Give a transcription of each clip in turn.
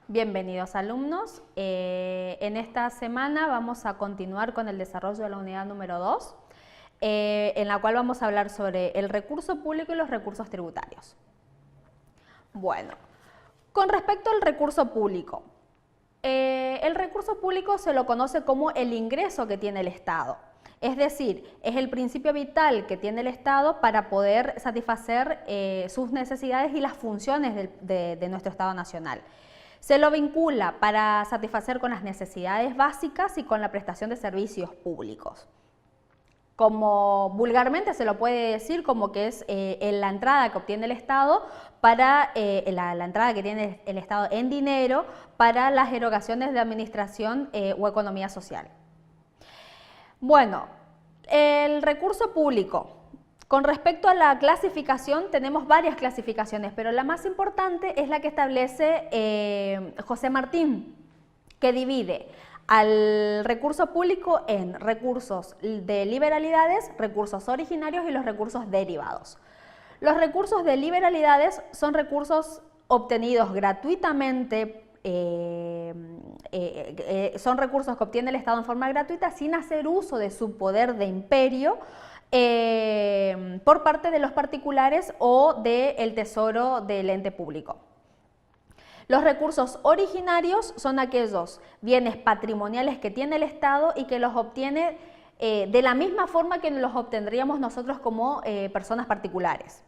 Bienvenidos alumnos. En esta semana vamos a continuar con el desarrollo de la unidad número 2, en la cual vamos a hablar sobre el recurso público y los recursos tributarios. Bueno, con respecto al recurso público, el recurso público se lo conoce como el ingreso que tiene el Estado. Es decir, es el principio vital que tiene el Estado para poder satisfacer sus necesidades y las funciones de nuestro Estado nacional. Se lo vincula para satisfacer con las necesidades básicas y con la prestación de servicios públicos. Como vulgarmente se lo puede decir como que es la entrada que obtiene el Estado para la entrada que tiene el Estado en dinero para las erogaciones de administración o economía social. Bueno, el recurso público. Con respecto a la clasificación, tenemos varias clasificaciones, pero la más importante es la que establece José Martín, que divide al recurso público en recursos de liberalidades, recursos originarios y los recursos derivados. Los recursos de liberalidades son recursos obtenidos gratuitamente, son recursos que obtiene el Estado en forma gratuita sin hacer uso de su poder de imperio por parte de los particulares o del tesoro del ente público. Los recursos originarios son aquellos bienes patrimoniales que tiene el Estado y que los obtiene de la misma forma que los obtendríamos nosotros como personas particulares.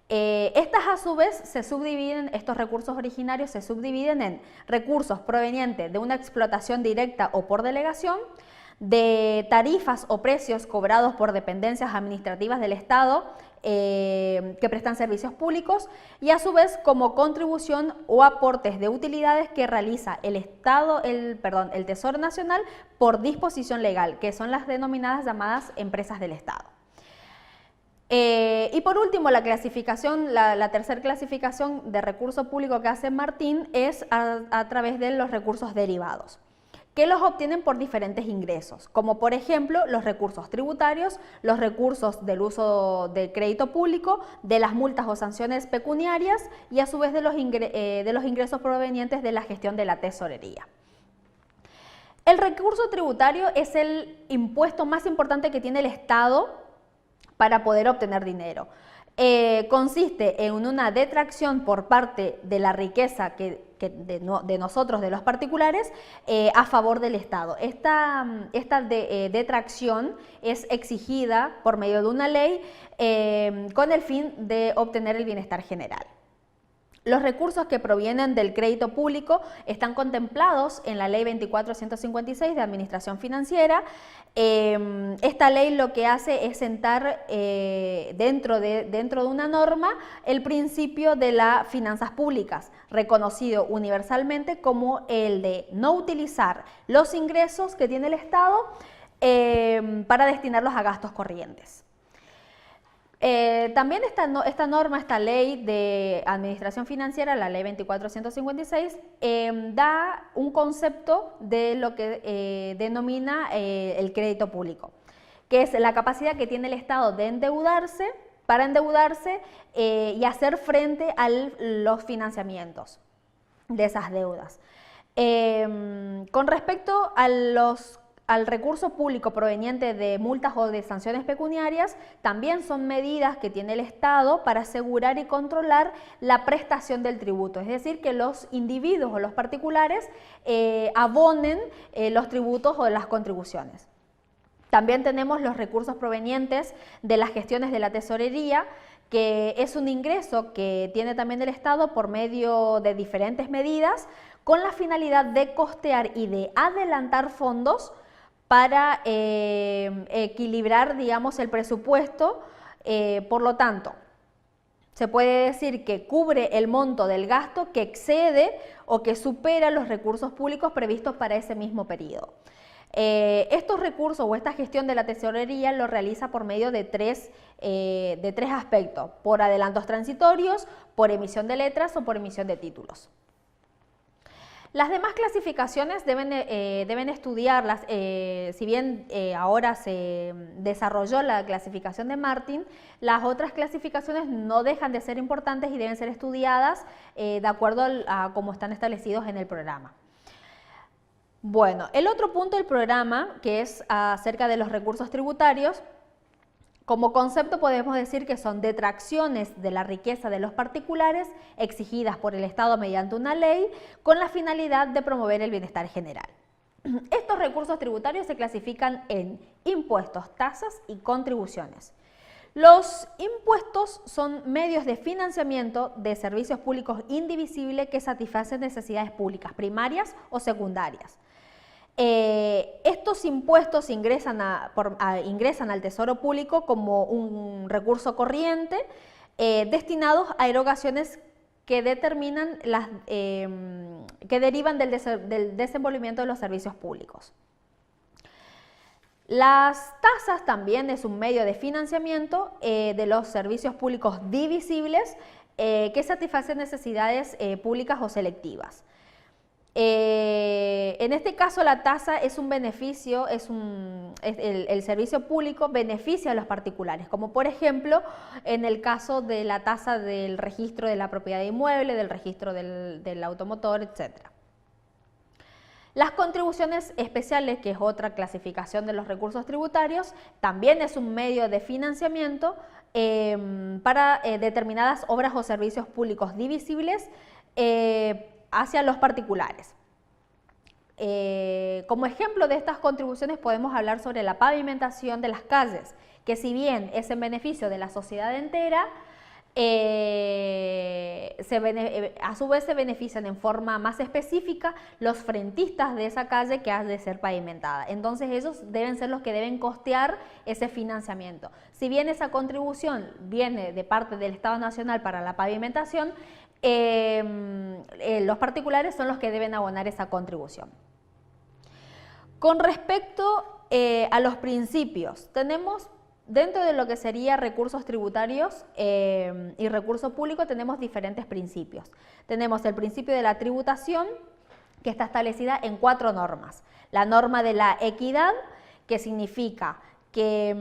Estas a su vez se subdividen, estos recursos originarios se subdividen en recursos provenientes de una explotación directa o por delegación, de tarifas o precios cobrados por dependencias administrativas del Estado que prestan servicios públicos y a su vez como contribución o aportes de utilidades que realiza el Estado, el Tesoro Nacional por disposición legal, que son las denominadas llamadas empresas del Estado. Y por último, la clasificación, la tercera clasificación de recurso público que hace Martín es a través de los recursos derivados, que los obtienen por diferentes ingresos, como por ejemplo los recursos tributarios, los recursos del uso del crédito público, de las multas o sanciones pecuniarias y a su vez de los ingresos provenientes de la gestión de la tesorería. El recurso tributario es el impuesto más importante que tiene el Estado para poder obtener dinero. Consiste en una detracción por parte de la riqueza de nosotros, de los particulares, a favor del Estado. Esta detracción es exigida por medio de una ley con el fin de obtener el bienestar general. Los recursos que provienen del crédito público están contemplados en la Ley 24.156 de Administración Financiera. Esta ley lo que hace es sentar dentro de una norma el principio de las finanzas públicas, reconocido universalmente como el de no utilizar los ingresos que tiene el Estado para destinarlos a gastos corrientes. También esta norma, esta ley de administración financiera, la ley 24.156, da un concepto de lo que denomina el crédito público, que es la capacidad que tiene el Estado de endeudarse, para endeudarse y hacer frente a los financiamientos de esas deudas. Con respecto al recurso público proveniente de multas o de sanciones pecuniarias, también son medidas que tiene el Estado para asegurar y controlar la prestación del tributo, es decir, que los individuos o los particulares abonen los tributos o las contribuciones. También tenemos los recursos provenientes de las gestiones de la tesorería, que es un ingreso que tiene también el Estado por medio de diferentes medidas con la finalidad de costear y de adelantar fondos para equilibrar, digamos, el presupuesto. Por lo tanto, se puede decir que cubre el monto del gasto que excede o que supera los recursos públicos previstos para ese mismo periodo. Estos recursos o esta gestión de la tesorería lo realiza por medio de tres aspectos: por adelantos transitorios, por emisión de letras o por emisión de títulos. Las demás clasificaciones deben estudiarlas, si bien ahora se desarrolló la clasificación de Martin, las otras clasificaciones no dejan de ser importantes y deben ser estudiadas de acuerdo a cómo están establecidos en el programa. Bueno, el otro punto del programa, que es acerca de los recursos tributarios, como concepto podemos decir que son detracciones de la riqueza de los particulares exigidas por el Estado mediante una ley con la finalidad de promover el bienestar general. Estos recursos tributarios se clasifican en impuestos, tasas y contribuciones. Los impuestos son medios de financiamiento de servicios públicos indivisibles que satisfacen necesidades públicas primarias o secundarias. Estos impuestos ingresan al Tesoro Público como un recurso corriente destinados a erogaciones que derivan del desenvolvimiento de los servicios públicos. Las tasas también es un medio de financiamiento de los servicios públicos divisibles que satisfacen necesidades públicas o selectivas. En este caso la tasa es un beneficio, el servicio público beneficia a los particulares, como por ejemplo en el caso de la tasa del registro de la propiedad inmueble, del registro del automotor, etc. Las contribuciones especiales, que es otra clasificación de los recursos tributarios, también es un medio de financiamiento para determinadas obras o servicios públicos divisibles hacia los particulares. Como ejemplo de estas contribuciones podemos hablar sobre la pavimentación de las calles, que si bien es en beneficio de la sociedad entera, a su vez se benefician en forma más específica los frentistas de esa calle que ha de ser pavimentada. Entonces ellos deben ser los que deben costear ese financiamiento. Si bien esa contribución viene de parte del Estado Nacional para la pavimentación, los particulares son los que deben abonar esa contribución. Con respecto a los principios, tenemos dentro de lo que sería recursos tributarios y recurso público, tenemos diferentes principios. Tenemos el principio de la tributación, que está establecida en 4 normas. La norma de la equidad, que significa que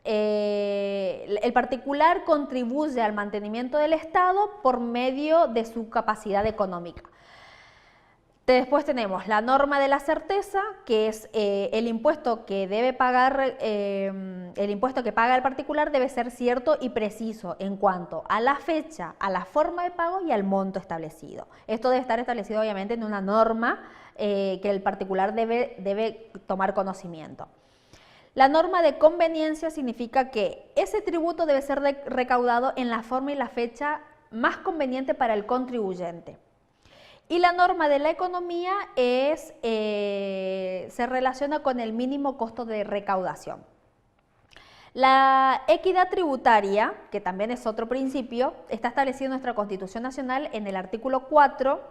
el particular contribuye al mantenimiento del Estado por medio de su capacidad económica. Después tenemos la norma de la certeza, que es el impuesto que debe pagar, el impuesto que paga el particular debe ser cierto y preciso en cuanto a la fecha, a la forma de pago y al monto establecido. Esto debe estar establecido obviamente en una norma que el particular debe tomar conocimiento. La norma de conveniencia significa que ese tributo debe ser recaudado en la forma y la fecha más conveniente para el contribuyente. Y la norma de la economía se relaciona con el mínimo costo de recaudación. La equidad tributaria, que también es otro principio, está establecido en nuestra Constitución Nacional en el artículo 4,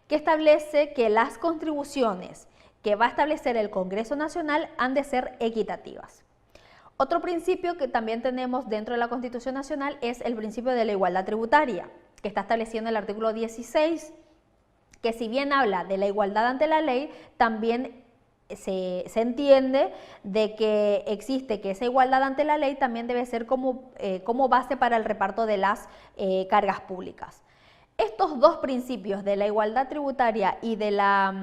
que establece que las contribuciones que va a establecer el Congreso Nacional han de ser equitativas. Otro principio que también tenemos dentro de la Constitución Nacional es el principio de la igualdad tributaria, que está establecido en el artículo 16, que si bien habla de la igualdad ante la ley, también se entiende de que existe que esa igualdad ante la ley también debe ser como base para el reparto de las cargas públicas. Estos dos principios de la igualdad tributaria y de la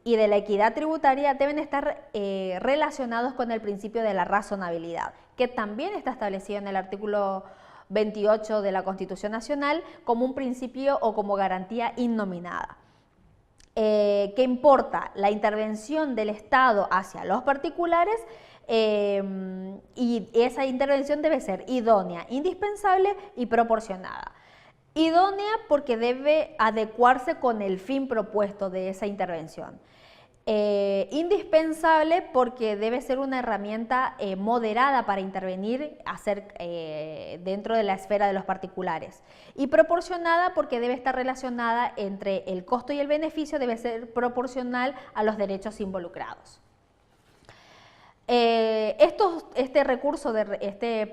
equidad tributaria deben estar relacionados con el principio de la razonabilidad, que también está establecido en el artículo 28 de la Constitución Nacional como un principio o como garantía innominada. ¿Qué importa? La intervención del Estado hacia los particulares y esa intervención debe ser idónea, indispensable y proporcionada. Idónea porque debe adecuarse con el fin propuesto de esa intervención. Indispensable porque debe ser una herramienta moderada para intervenir dentro de la esfera de los particulares. Y proporcionada porque debe estar relacionada entre el costo y el beneficio, debe ser proporcional a los derechos involucrados. Este recurso, este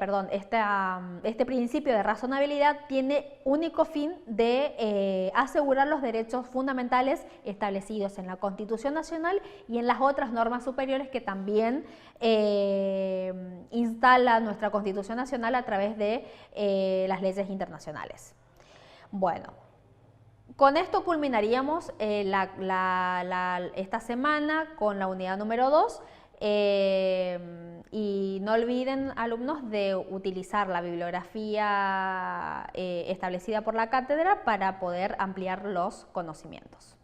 principio de razonabilidad tiene único fin de asegurar los derechos fundamentales establecidos en la Constitución Nacional y en las otras normas superiores que también instala nuestra Constitución Nacional a través de las leyes internacionales. Bueno, con esto culminaríamos esta semana con la unidad número 2. Y no olviden, alumnos, de utilizar la bibliografía establecida por la cátedra para poder ampliar los conocimientos.